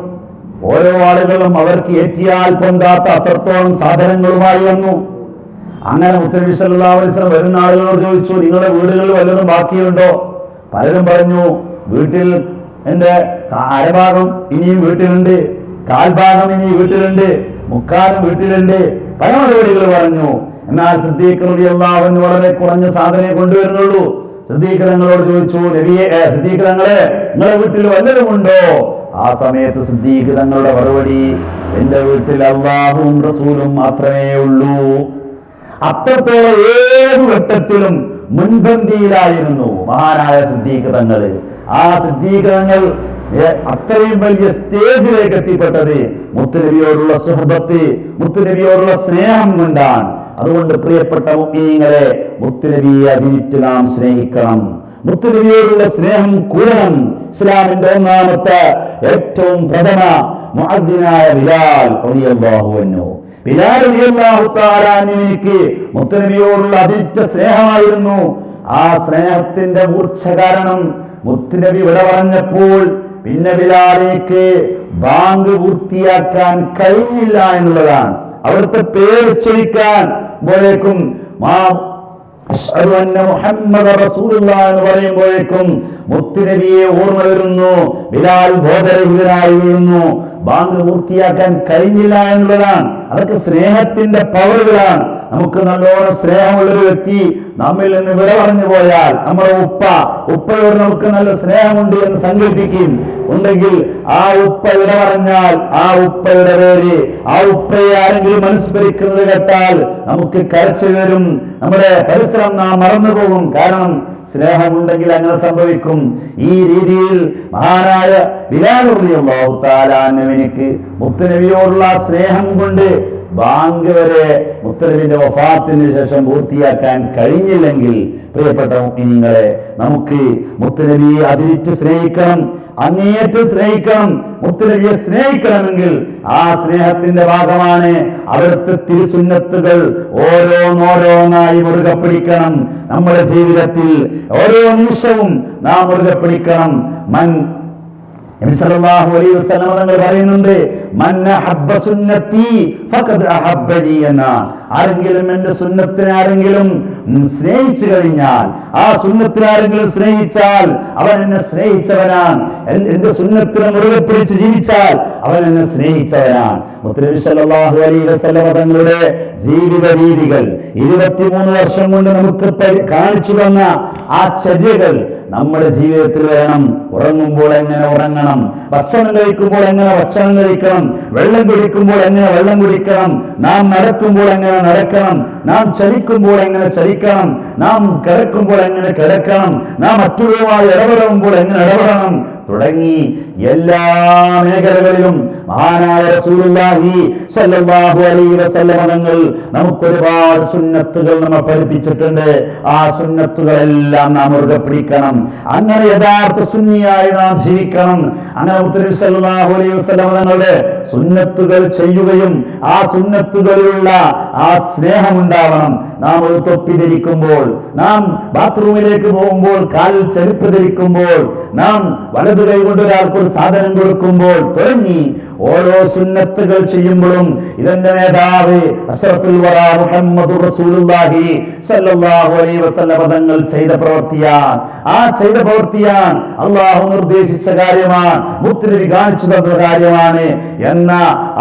ഓരോ ആളുകളും അവർക്ക് ഏറ്റിയാൽ പൊന്താത്ത അത്രത്തോളം സാധനങ്ങളുമായി വന്നു. അങ്ങനെ മുത്തനബി സല്ലല്ലാഹു അലൈഹി വസല്ലം വരുന്ന ആളുകളോട് ചോദിച്ചു, നിങ്ങളുടെ വീടുകളിൽ വല്ലതും ബാക്കിയുണ്ടോ? പലരും പറഞ്ഞു, വീട്ടിൽ എൻ്റെ അരഭാഗം ഇനിയും വീട്ടിലുണ്ട്, കാൽഭാഗം ഇനി വീട്ടിലുണ്ട്, മുക്കാലും വീട്ടിലുണ്ട്, പല മറുപടികൾ പറഞ്ഞു. എന്നാൽ സിദ്ദീഖ് റളിയല്ലാഹു അൻഹു വളരെ കുറഞ്ഞ സാധനമേ കൊണ്ടുവരുന്നുള്ളൂ. സിദ്ദീഖ് തങ്ങളോട് ചോദിച്ചു, നബിയെ, സിദ്ദീഖ് തങ്ങളെ, നിങ്ങളുടെ വീട്ടിൽ വല്ലതും ഉണ്ടോ? ആ സമയത്ത് സിദ്ദീഖ് തങ്ങളുടെ മറുപടി, എന്റെ വീട്ടിൽ അല്ലാഹുവും റസൂലും മാത്രമേ ഉള്ളൂ. അത്രത്തോളം ഏത് ഘട്ടത്തിലും മുൻപന്തിയിലായിരുന്നു മഹാനായ സിദ്ദീഖ് തങ്ങൾ. ആ സിദ്ദീഖ് തങ്ങൾ അത്രയും വലിയ സ്റ്റേജിലേക്ക് എത്തിപ്പെട്ടത് മുത്തുനബിയോടുള്ള സുഹബത്ത്, മുത്തുനബിയോടുള്ള സ്നേഹം കൊണ്ടാണ്. അതുകൊണ്ട് പ്രിയപ്പെട്ട മുഅ്മിനീങ്ങളെ, മുത്തുനബിയെ അതിനിട്ട് നാം സ്നേഹിക്കണം, മുത്തുനബിയോടുള്ള സ്നേഹം കൂടണം. ഇസ്ലാമിന്റെ ഒന്നാമത്തെ ഏറ്റവും പ്രഥമ മുഅദ്ദിനായ ബിലാൽ റളിയല്ലാഹു അൻഹു, ബിലാൽ റളിയല്ലാഹു തആല അൻഹുവിന് മുത്തുനബിയോടുള്ള അതിറ്റ സ്നേഹമായിരുന്നു. ആ സ്നേഹത്തിന്റെ മൂർച്ച കാരണം മുത്തുനബി വിട പറഞ്ഞപ്പോൾ പിന്നെ ബിലാലിക്ക് ബാങ്ക് പൂർത്തിയാക്കാൻ കഴിഞ്ഞില്ല എന്നുള്ളതാണ്. അവിടുത്തെ പേര് ചൊല്ലിക്കാൻ പോലേക്കും അശ്ഹദു അന്ന മുഹമ്മദ റസൂലുള്ളാഹി എന്ന് പറയുമ്പോഴേക്കും മുത്തുനബിയെ ഓർമ്മ വരുന്നു. ബിലാൽ ബോധരഹിതനായി വീഴുന്നു. ബാങ്ക് പൂർത്തിയാക്കാൻ കഴിഞ്ഞില്ല എന്നുള്ളതാണ്. അതൊക്കെ സ്നേഹത്തിന്റെ പവറുകളാണ്. നമുക്ക് നല്ലോണം സ്നേഹമുള്ളൊരു വ്യക്തി നമ്മിൽ നിന്ന് വിട പറഞ്ഞു പോയാൽ, നമ്മുടെ ഉപ്പയോട് നമുക്ക് നല്ല സ്നേഹമുണ്ട് എന്ന് സങ്കല്പിക്കും ഉണ്ടെങ്കിൽ, ആ ഉപ്പ വിട പറഞ്ഞാൽ ആ ഉപ്പയുടെ പേര്, ആ ഉപ്പയെ ആരെങ്കിലും അനുസ്മരിക്കുന്നത് കേട്ടാൽ നമുക്ക് കരച്ചിൽ വരും, നമ്മുടെ പരിസരം നാം മറന്നുപോകും. കാരണം സ്നേഹമുണ്ടെങ്കിൽ അങ്ങനെ സംഭവിക്കും. ഈ രീതിയിൽ മഹാനായ ബിലാൽ റളിയല്ലാഹു തആല അൻഹുവിന് മുത്തുനബിയോടുള്ള സ്നേഹം കൊണ്ട് ബാങ്ക് വരെ മുത്തുനബിയുടെ വഫാത്തിന് ശേഷം പൂർത്തിയാക്കാൻ കഴിഞ്ഞില്ലെങ്കിൽ, പ്രിയപ്പെട്ട മുഅ്മിനീങ്ങളെ, നമുക്ക് മുത്തുനബിയെ അതിരിച്ച് സ്നേഹിക്കണം. അങ്ങേയറ്റം സ്നേഹിക്കണം. മുത്തുനബിയെ സ്നേഹിക്കണമെങ്കിൽ ആ സ്നേഹത്തിന്റെ ഭാഗമാണ് അവിടുത്തെ തിരുസുന്നത്തുകൾ ഓരോന്നോരോന്നായി മുറുകെ പിടിക്കണം. നമ്മുടെ ജീവിതത്തിൽ ഓരോ നിമിഷവും നാം മുറുകെ പിടിക്കണം. നബി സല്ലല്ലാഹു അലൈഹി വസല്ലം തങ്ങൾ പറയുന്നുണ്ട്, മൻ അഹബ്ബ സുന്നത്തി ഫഖദ് അഹബ്ബനി എന്ന. ആരെങ്കിലും എന്റെ സുന്നത്തിനെ ആരെങ്കിലും സ്നേഹിച്ചു കഴിഞ്ഞാൽ, ആ സുന്നത്തിനെ ആരെങ്കിലും സ്നേഹിച്ചാൽ അവൻ എന്നെ സ്നേഹിച്ചവനാണ്. എന്റെ സുന്നത്തിനെ മുറുകെ പിടിച്ച് ജീവിച്ചാൽ അവൻ എന്നെ സ്നേഹിച്ചവനാണ്. മുത്തനബി സല്ലല്ലാഹു അലൈഹി വസല്ലം തങ്ങളുടെ ജീവിത രീതികൾ 23 വർഷം കൊണ്ട് നമുക്ക് കാണിച്ചു തന്ന ആ ചര്യകൾ നമ്മുടെ ജീവിതത്തിൽ വേണം. ഉറങ്ങുമ്പോൾ എങ്ങനെ ഉറങ്ങണം, ഭക്ഷണം കഴിക്കുമ്പോൾ എങ്ങനെ ഭക്ഷണം കഴിക്കണം, വെള്ളം കുടിക്കുമ്പോൾ എങ്ങനെ വെള്ളം കുടിക്കണം, നാം നടക്കുമ്പോൾ എങ്ങനെ നടക്കണം, നാം ചലിക്കുമ്പോൾ എങ്ങനെ ചലിക്കണം, നാം കിടക്കുമ്പോൾ എങ്ങനെ കിടക്കണം, നാം മറ്റുള്ളവരുമായി ഇടപെടുമ്പോൾ എങ്ങനെ ഇടപെടണം തുടങ്ങി എല്ലാ മേഖലകളിലും മഹാനായ റസൂലുള്ളാഹി സ്വല്ലല്ലാഹു അലൈഹി വസല്ലം തങ്ങൾ നമുക്ക് ഒരുപാട് സുന്നത്തുകൾ നമ്മെ പഠിപ്പിച്ചിട്ടുണ്ട്. ആ സുന്നത്തുകളെല്ലാം നാം മുറുകെ പിടിക്കണം. അങ്ങനെ യഥാർത്ഥ സുന്നിയായി നാം ജീവിക്കണം. അങ്ങനെ മുത്തനബി സല്ലല്ലാഹു അലൈഹി വസല്ലം തങ്ങളുടെ സുന്നത്തുകൾ ചെയ്യുകയും ആ സുന്നത്തുകളിലുള്ള ആ സ്നേഹം ഉണ്ടാവണം. നാം ഒരു തൊപ്പി ധരിക്കുമ്പോൾ, നാം ബാത്റൂമിലേക്ക് പോകുമ്പോൾ, കാലിൽ ചെരുപ്പ് ധരിക്കുമ്പോൾ, നാം വലതു കൈ കൊണ്ട് ഒരാൾക്ക് ഒരു സാധനം കൊടുക്കുമ്പോൾ തുടങ്ങി ഓരോ സുന്നത്തുകൾ ചെയ്യുമ്പോഴും ഇതെന്റെ നേതാവ് അഷ്റഫുൽ വറാ മുഹമ്മദുർ റസൂലുള്ളാഹി സ്വല്ലല്ലാഹു അലൈഹി വസല്ലം തങ്ങൾ ചെയ്ത പ്രവൃത്തിയാണ്. ആ ചെയ്ത പ്രവൃത്തിയാണ് അല്ലാഹു നിർദ്ദേശിച്ച കാര്യമാണ്, മുത്തുനബി കാണിച്ചു തന്ന കാര്യമാണ് എന്ന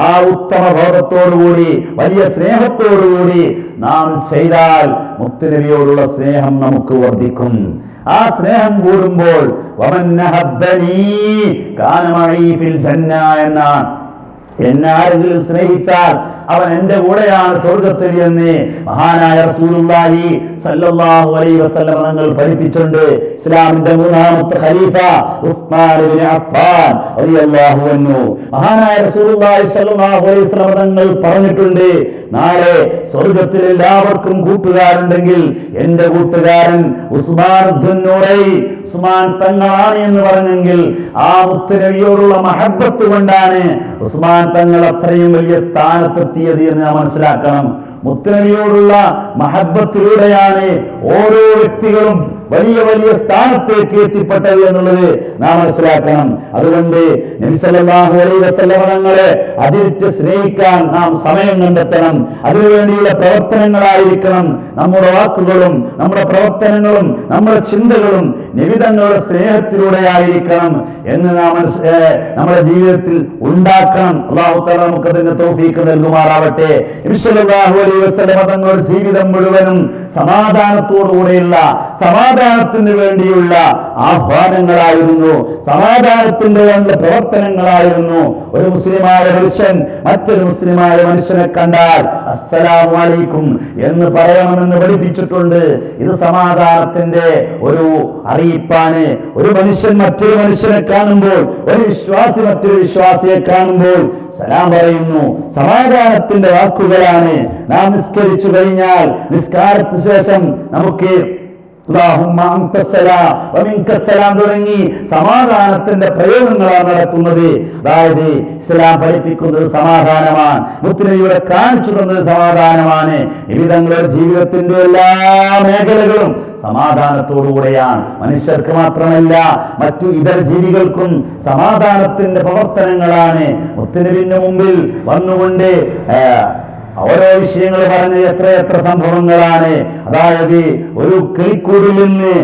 ആ ഉത്തമ ബോധത്തോടുകൂടി വലിയ സ്നേഹത്തോടുകൂടി നാം ചെയ്താൽ മുത്തുനബിയോടുള്ള സ്നേഹം നമുക്ക് വർദ്ധിക്കും. ആ സ്നേഹം കൂടുമ്പോൾ എന്നാണ്. എന്നെ ആരെങ്കിലും സ്നേഹിച്ചാൽ അവൻ എന്റെ കൂടെയാണ് സ്വർഗത്തിൽ എന്ന് മഹാനായ റസൂലുള്ളാഹി സ്വല്ലല്ലാഹു അലൈഹി വസല്ലം തങ്ങൾ പഠിപ്പിച്ചിട്ടുണ്ട്. ഇസ്ലാമിന്റെ മൂന്നാമത്തെ ഖലീഫ ഉസ്മാൻ ഇബ്നു അഫ്ഫാൻ റളിയല്ലാഹു അൻഹു മഹാനായ റസൂലുള്ളാഹി സ്വല്ലല്ലാഹു അലൈഹി വസല്ലം തങ്ങൾ പറഞ്ഞിട്ടുണ്ട്, നാളെ സ്വർഗത്തിൽ എല്ലാവർക്കും കൂട്ടുകാരുണ്ടെങ്കിൽ എന്റെ കൂട്ടുകാരൻ ഉസ്മാൻ ഉസ്മാൻ തങ്ങളാണ് എന്ന് പറഞ്ഞെങ്കിൽ ആ മുത്തുനബിയോടുള്ള മഹബ്ബത്ത് കൊണ്ടാണ് ഉസ്മാൻ തങ്ങൾ അത്രയും വലിയ സ്ഥാനത്തെത്തിയത് എന്ന് നാം മനസ്സിലാക്കണം. മുത്തുനബിയോടുള്ള മഹബ്ബത്തിലൂടെയാണ് ഓരോ വ്യക്തികളും വലിയ വലിയ സ്ഥാനത്തേക്ക് എത്തിപ്പെട്ടത് എന്നുള്ളത് നാം മനസ്സിലാക്കണം. അതുകൊണ്ട് നബി സല്ലല്ലാഹു അലൈഹി വസല്ലം തങ്ങളെ അതിരിട്ട് സ്നേഹിക്കാൻ നാം സമയം കണ്ടെത്തണം. അതിനുവേണ്ടിയുള്ള പ്രവർത്തനങ്ങളായിരിക്കണം നമ്മുടെ വാക്കുകളും നമ്മുടെ പ്രവർത്തനങ്ങളും നമ്മുടെ ചിന്തകളും നബി തങ്ങളുടെ സ്നേഹത്തിലൂടെ ആയിരിക്കണം എന്ന് നാം നമ്മുടെ ജീവിതത്തിൽ ഉണ്ടാക്കണം. അല്ലാഹു തആല നമുക്ക് അതിന്റെ തൗഫീഖ് നൽകുമാറാവട്ടെ. നബി സല്ലല്ലാഹു അലൈഹി വസല്ലം തങ്ങളുടെ ജീവിതം മുഴുവനും സമാധാനത്തോടുകൂടെയുള്ള സമാധാനത്തിന് വേണ്ടിയുള്ള ആഹ്വാനങ്ങളായിരുന്നു, സമാധാനത്തിന്റെ വേണ്ട പ്രവർത്തനങ്ങളായിരുന്നു. ഒരു മുസ്ലിമായ മനുഷ്യൻ മറ്റൊരു മുസ്ലിമായ മനുഷ്യനെ കണ്ടാൽ അസ്സലാമു അലൈക്കും എന്ന് പറയണമെന്ന് പഠിപ്പിച്ചിട്ടുണ്ട്. ഇത് സമാധാനത്തിന്റെ ഒരു അറിയിപ്പാണ്. ഒരു മനുഷ്യൻ മറ്റൊരു മനുഷ്യനെ കാണുമ്പോൾ, ഒരു വിശ്വാസി മറ്റൊരു വിശ്വാസിയെ കാണുമ്പോൾ സലാം പറയുന്നു. സമാധാനത്തിന്റെ വാക്കുകളാണ്. നാം നിസ്കരിച്ചു കഴിഞ്ഞാൽ നിസ്കാരത്തിന് ശേഷം നമുക്ക് തുടങ്ങി സമാധാനത്തിന്റെ പ്രയോഗങ്ങളാണ് നടത്തുന്നത്. അതായത് ഇസ്ലാം പഠിപ്പിക്കുന്നത് സമാധാനമാണ്, മുത്തുനബിയുടെ കാണിച്ചു തന്നത് സമാധാനമാണ്. വിവിധങ്ങളുടെ ജീവിതത്തിന്റെ എല്ലാ മേഖലകളും സമാധാനത്തോടുകൂടെയാണ്. മനുഷ്യർക്ക് മാത്രമല്ല മറ്റു ഇതര ജീവികൾക്കും സമാധാനത്തിന്റെ പ്രവർത്തനങ്ങളാണ്. മുത്തുനബിന്റെ മുമ്പിൽ വന്നുകൊണ്ട് ഓരോ വിഷയങ്ങൾ പറഞ്ഞ എത്ര സംഭവങ്ങളാണ്. അതായത് ഒരു കിളിക്കൂടിൽ നിന്ന്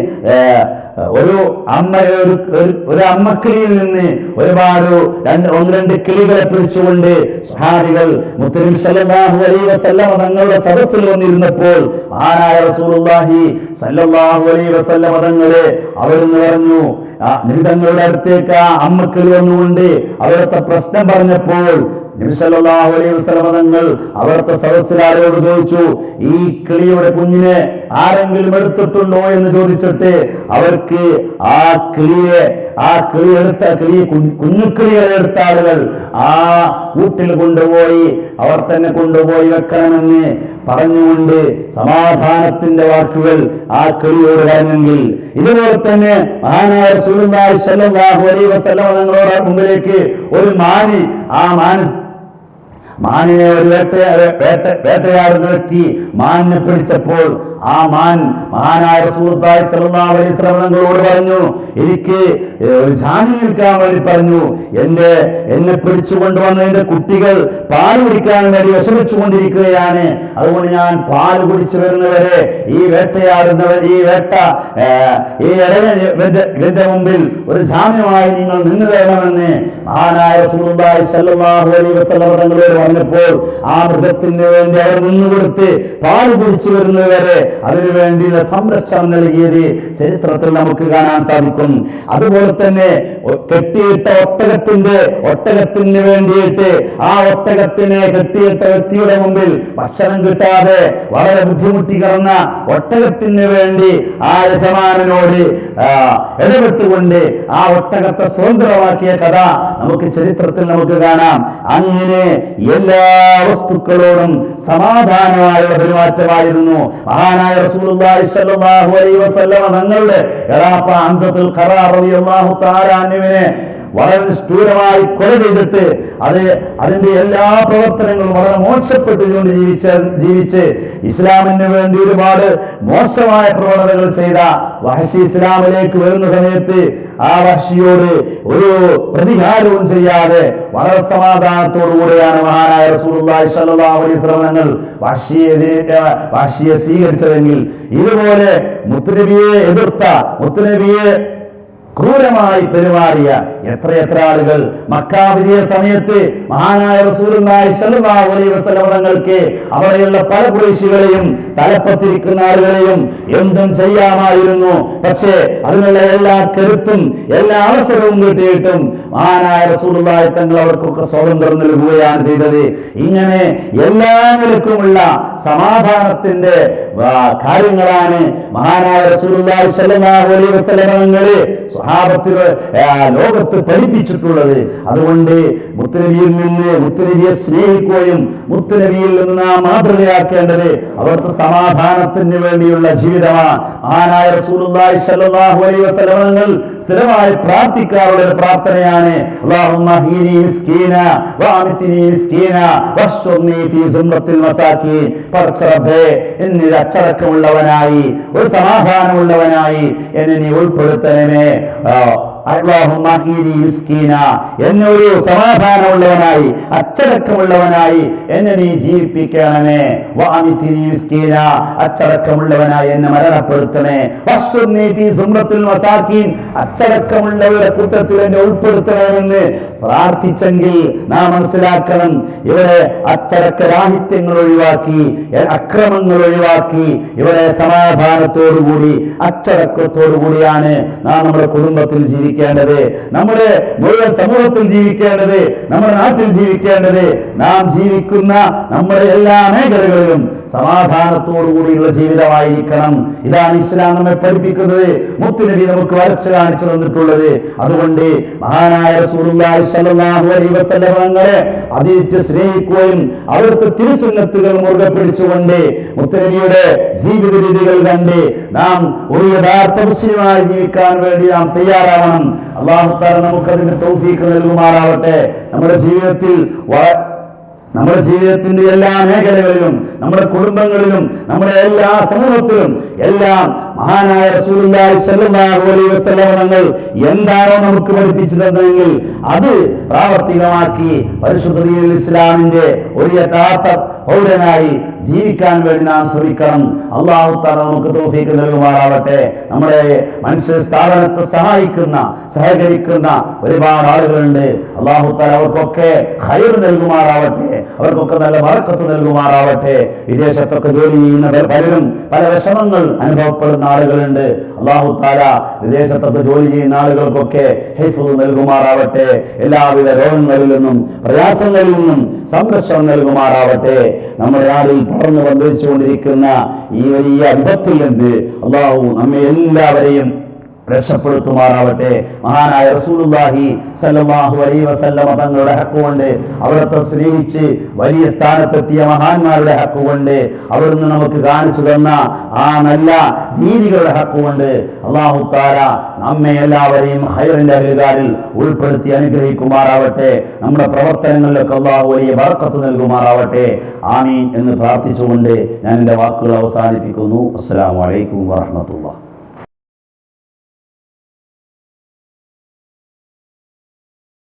ഒരു അമ്മക്കിളിയിൽ നിന്ന് ഒരുപാട് രണ്ട് കിളികളെ പിടിച്ചുകൊണ്ട് സ്വഹാബികൾ മുത്തനബി സല്ലല്ലാഹു അലൈഹി വസല്ലം തങ്ങളുടെ സദസ്സിൽ വന്നിരുന്നപ്പോൾ മഹാനായ റസൂലുള്ളാഹി സല്ലല്ലാഹു അലൈഹി വസല്ലം തങ്ങളെ അവിടുന്ന് പറഞ്ഞു, നബി തങ്ങളുടെ അടുത്തേക്ക് ആ അമ്മക്കിളി വന്നുകൊണ്ട് അവിടുത്തെ പ്രശ്നം പറഞ്ഞപ്പോൾ നബി സല്ലല്ലാഹു അലൈഹി വസല്ലം തങ്ങൾ അവിടുത്തെ സദസ്സിലാരോട് ചോദിച്ചു, ഈ കിളിയുടെ കുഞ്ഞിനെ ആരെങ്കിലും എടുത്തിട്ടുണ്ടോ എന്ന് ചോദിച്ചിട്ട് അവർക്ക് ആ കുഞ്ഞുക്കിളികളെ എടുത്ത ആളുകൾ ആ കൂട്ടിൽ കൊണ്ടുപോയി അവർ തന്നെ കൊണ്ടുപോയി വെക്കണമെന്ന് പറഞ്ഞുകൊണ്ട് സമാധാനത്തിന്റെ വാക്കുകൾ ആ കിളിയോട് പറഞ്ഞെങ്കിൽ, ഇതുപോലെ തന്നെ മഹാനായ റസൂലുള്ളാഹി സ്വല്ലല്ലാഹു അലൈഹി വസല്ലം തങ്ങളുടെ മുമ്പിലേക്ക് ഒരു മാനിനെ ഒരു വേട്ടയാടുന്ന വ്യക്തി മാനിനെ പിടിച്ചപ്പോൾ ആ മഹാനായ റസൂലുള്ളാഹി സ്വല്ലല്ലാഹു അലൈഹി വസല്ലം തങ്ങളോട് പറഞ്ഞു, എനിക്ക് ഒരു ജാമ്യം നിൽക്കാൻ വേണ്ടി പറഞ്ഞു. എന്നെ പിടിച്ചു കൊണ്ടുവന്ന എന്റെ കുട്ടികൾ പാൽ കുടിക്കാൻ വേണ്ടി വിഷമിച്ചുകൊണ്ടിരിക്കുകയാണ്. അതുകൊണ്ട് ഞാൻ പാൽ കുടിച്ചു വരുന്നവരെ ഈ ഇടവന്റെ മുമ്പിൽ ഒരു ജാമ്യമായി നിങ്ങൾ നിന്ന് വേണമെന്ന് മഹാനായ റസൂലുള്ളാഹി സ്വല്ലല്ലാഹു അലൈഹി വസല്ലം തങ്ങളോട് പറഞ്ഞപ്പോൾ ആ മൃഗത്തിന് വേണ്ടി അവർ നിന്നുകൊടുത്ത് പാൽ കുടിച്ചു വരുന്നവരെ അതിനുവേണ്ടിയുള്ള സംരക്ഷണം നൽകിയത് ചരിത്രത്തിൽ നമുക്ക് കാണാൻ സാധിക്കും. അതുപോലെ തന്നെ കെട്ടിയിട്ട ഒട്ടകത്തിന് വേണ്ടിയിട്ട് ആ ഒട്ടകത്തിനെ കെട്ടിയിട്ട വ്യക്തിയുടെ മുമ്പിൽ ഭക്ഷണം കിട്ടാതെ വളരെ ബുദ്ധിമുട്ടി കിടന്ന ഒട്ടകത്തിന് വേണ്ടി ആ യജമാനനോട് ഇടപെട്ടുകൊണ്ട് ആ ഒട്ടകത്തെ സ്വതന്ത്രമാക്കിയ കഥ നമുക്ക് ചരിത്രത്തിൽ നമുക്ക് കാണാം. അങ്ങനെ എല്ലാ വസ്തുക്കളോടും സമാധാനമായ പെരുമാറ്റമായിരുന്നു മഹാനായ റസൂലുള്ളാഹി സ്വല്ലല്ലാഹു അലൈഹി വസല്ലം തങ്ങളുടെ എളാപ്പ ഹംസത്തുൽ ഖറാർ റളിയല്ലാഹു തആല അൻഹുവിനെ വളരെ നിഷ്ഠൂരമായി കൊല ചെയ്തിട്ട് അതിന്റെ എല്ലാ പ്രവർത്തനങ്ങളും വളരെ മോശപ്പെട്ടുകൊണ്ട് ജീവിച്ച് ഇസ്ലാമിന് വേണ്ടി ഒരുപാട് മോശമായ പ്രവണതകൾ ചെയ്ത വഹശി ഇസ്ലാമിലേക്ക് വരുന്ന സമയത്ത് ആ വഹശിയോട് ഒരു പ്രതികാരവും ചെയ്യാതെ വളരെ സമാധാനത്തോടുകൂടിയാണ് മഹാനായ റസൂലുള്ളാഹി സ്വല്ലല്ലാഹു അലൈഹി വസല്ലം തങ്ങൾ വഹശിയെ സ്വീകരിച്ചതെങ്കിൽ, ഇതുപോലെ മുത്തുനബിയെ എതിർത്ത, മുത്തുനബിയെ ക്രൂരമായി പെരുമാറിയ എത്ര ആളുകൾ മക്കാ വിജയ സമയത്ത് മഹാനായ റസൂലുള്ളാഹി സ്വല്ലല്ലാഹു അലൈഹി വസല്ലം തങ്ങൾക്ക് അവിടെയുള്ള പല ഖുറൈശികളെയും തലപ്പത്തിരിക്കുന്ന ആളുകളെയും എന്തും ചെയ്യാമായിരുന്നു. പക്ഷേ അതിനുള്ള എല്ലാ കരുത്തും എല്ലാ അവസരവും കിട്ടിയിട്ടും മഹാനായ റസൂലുള്ളാഹി തങ്ങൾ അവർക്കൊക്കെ സ്വാതന്ത്ര്യം നൽകുകയാണ് ചെയ്തത്. ഇങ്ങനെ എല്ലാ നിലക്കുമുള്ള സമാധാനത്തിന്റെ കാര്യങ്ങളാണ് മഹാനായ റസൂലുള്ളാഹി സ്വല്ലല്ലാഹു അലൈഹി വസല്ലം തങ്ങൾ സ്വഹാബത്തിന് ലോകത്ത് പഠിപ്പിച്ചിട്ടുള്ളത്. അതുകൊണ്ട് മുത്തുനബിയെ സ്നേഹിക്കുകയും മുത്തുനബിയിൽ നിന്ന് നാം മാതൃകയാക്കേണ്ടത് അവിടുത്തെ സമാധാനത്തിന് വേണ്ടിയുള്ള ജീവിതമാണ്. മഹാനായ റസൂലുള്ളാഹി സ്വല്ലല്ലാഹു അലൈഹി വസല്ലം തങ്ങൾ സ്ഥിരമായി പ്രാർത്ഥിക്കാറുള്ള ഒരു പ്രാർത്ഥനയാണ്, അല്ലാഹുമ്മ ഹീനി മിസ്കീന വഅമിത്നി മിസ്കീന വഷ്റുനി ഫീ സുംറത്തിൽ മസാകീൻ. പടച്ചറബ്ബേ, എന്നിൽ അച്ചടക്കമുള്ളവനായി ഒരു സമാധാനമുള്ളവനായി എന്നെ നീ ഉൾപ്പെടുത്തണമേ. അല്ലാഹുമ്മ ഹീനി മിസ്കീന, എന്നെ ഒരു സമാധാനമുള്ളവനായി അച്ചടക്കമുള്ളവനായി എന്നെ നീ ജീവിപ്പിക്കണമേ. വഅമിത്നി മിസ്കീന, അച്ചടക്കമുള്ളവനായി എന്നെ മരണപ്പെടുത്തണേ. വഷ്റുനി ഫീ സുംറത്തിൽ മസാകീൻ, അച്ചടക്കമുള്ളവരുടെ കൂട്ടത്തിൽ എന്നെ ഉൾപ്പെടുത്തണമെന്ന് പ്രാർത്ഥിച്ചെങ്കിൽ നാം മനസ്സിലാക്കണം, ഇവിടെ അച്ചടക്കരാഹിത്യങ്ങൾ ഒഴിവാക്കി, അക്രമങ്ങൾ ഒഴിവാക്കി, ഇവിടെ സമാധാനത്തോടുകൂടി അച്ചടക്കത്തോടുകൂടിയാണ് നാം നമ്മുടെ കുടുംബത്തിൽ ജീവിക്കേണ്ടത്, നമ്മുടെ മുഴുവൻ സമൂഹത്തിൽ ജീവിക്കേണ്ടത്, നമ്മുടെ നാട്ടിൽ ജീവിക്കേണ്ടത്. നാം ജീവിക്കുന്ന നമ്മുടെ എല്ലാ മേഖലകളിലും സമാധാനത്തോടുകൂടിയുള്ള ജീവിതമായിരിക്കണം. ഇതാണ് ഇസ്ലാം നമ്മെ പഠിപ്പിക്കുന്നത്, മുത്തുനബി നമുക്ക് വരച്ചു കാണിച്ചു തന്നിട്ടുള്ളത്. അതുകൊണ്ട് മഹാനായ റസൂലുള്ളാഹി സ്വല്ലല്ലാഹു അലൈഹി വസല്ലം തങ്ങളെ അതിറ്റ് സ്നേഹിക്കുകയും അവിടുത്തെ തിരുസുന്നത്തുകൾ മുറുകെ പിടിച്ചുകൊണ്ട് മുത്തുനബിയുടെ ജീവിത രീതികൾ കണ്ട് നാം ഒരു യഥാർത്ഥ മുസ്ലിമായി ജീവിക്കാൻ വേണ്ടി നാം തയ്യാറാവണം. അല്ലാഹു തആല നമുക്കതിന് തൗഫീഖ് നൽകുമാറാവട്ടെ. നമ്മുടെ ജീവിതത്തിന്റെ എല്ലാ മേഖലകളിലും, നമ്മുടെ കുടുംബങ്ങളിലും, നമ്മുടെ എല്ലാ സമൂഹത്തിലും എല്ലാം മഹാനായ റസൂലുള്ളാഹി സ്വല്ലല്ലാഹു അലൈഹി വസല്ലം തങ്ങൾ എന്താണോ നമുക്ക് പഠിപ്പിച്ചു തന്നതെങ്കിൽ അത് പ്രാവർത്തികമാക്കി പരിശുദ്ധ ദീനുൽ ഇസ്ലാമിന്റെ ഒരു യഥാർത്ഥ പൗരനായി ജീവിക്കാൻ വേണ്ടി നാം ശ്രമിക്കണം. അല്ലാഹു തആല നമുക്ക് തൗഫീഖ് നൽകുമാറാവട്ടെ. നമ്മുടെ മനുഷ്യ സ്ഥാപനത്തെ സഹകരിക്കുന്ന ഒരുപാട് ആളുകളുണ്ട്. അല്ലാഹു തആല അവർക്കൊക്കെ ഖൈർ നൽകുമാറാവട്ടെ, അവർക്കൊക്കെ നല്ല ബറക്കത്ത് നൽകുമാറാവട്ടെ. വിദേശത്തൊക്കെ ജോലി ചെയ്യുന്ന പലരും പല വിഷമങ്ങൾ അനുഭവപ്പെടുന്ന ആളുകളുണ്ട്. അല്ലാഹു തആല വിദേശത്തൊക്കെ ജോലി ചെയ്യുന്ന ആളുകൾക്കൊക്കെ ഹിഫ്ള് നൽകുമാറാവട്ടെ. എല്ലാവിധ രോഗങ്ങളിൽ നിന്നും പ്രയാസങ്ങളിൽ നിന്നും സംരക്ഷണം നൽകുമാറാവട്ടെ. നമ്മുടെ നാടിൽ പടർന്നു പന്തലിച്ചുകൊണ്ടിരിക്കുന്ന ഈ വലിയ വിപത്തിൽ നിന്ന് അല്ലാഹു നമ്മെ എല്ലാവരെയും രക്ഷപ്പെടുത്തുമാറാവട്ടെ. മഹാനായ റസൂലുള്ളാഹി സ്വല്ലല്ലാഹു അലൈഹി വസല്ലമ തങ്ങളുടെ ഹക്ക് കൊണ്ട്, അവിടുത്തെ സ്നേഹിച്ച് വലിയ സ്ഥാനത്തെത്തിയ മഹാന്മാരുടെ ഹക്ക് കൊണ്ട്, അവിടുന്ന് നമുക്ക് കാണിച്ചു തന്ന ആ നല്ല രീതികളുടെ ഹക്ക് കൊണ്ട് അല്ലാഹു തആല നമ്മെ എല്ലാവരെയും ഖൈറിന്റെ അഹ്ലുകാരിൽ ഉൾപ്പെടുത്തി അനുഗ്രഹിക്കുമാറാവട്ടെ. നമ്മുടെ പ്രവർത്തനങ്ങളിലൊക്കെ അല്ലാഹു വലിയ ബർക്കത്ത് നൽകുമാറാവട്ടെ. ആമീൻ എന്ന് പ്രാർത്ഥിച്ചുകൊണ്ട് ഞാൻ എൻ്റെ വാക്കുകൾ അവസാനിപ്പിക്കുന്നു. അസ്സലാമു അലൈക്കും വറഹ്മത്തുള്ളാഹി.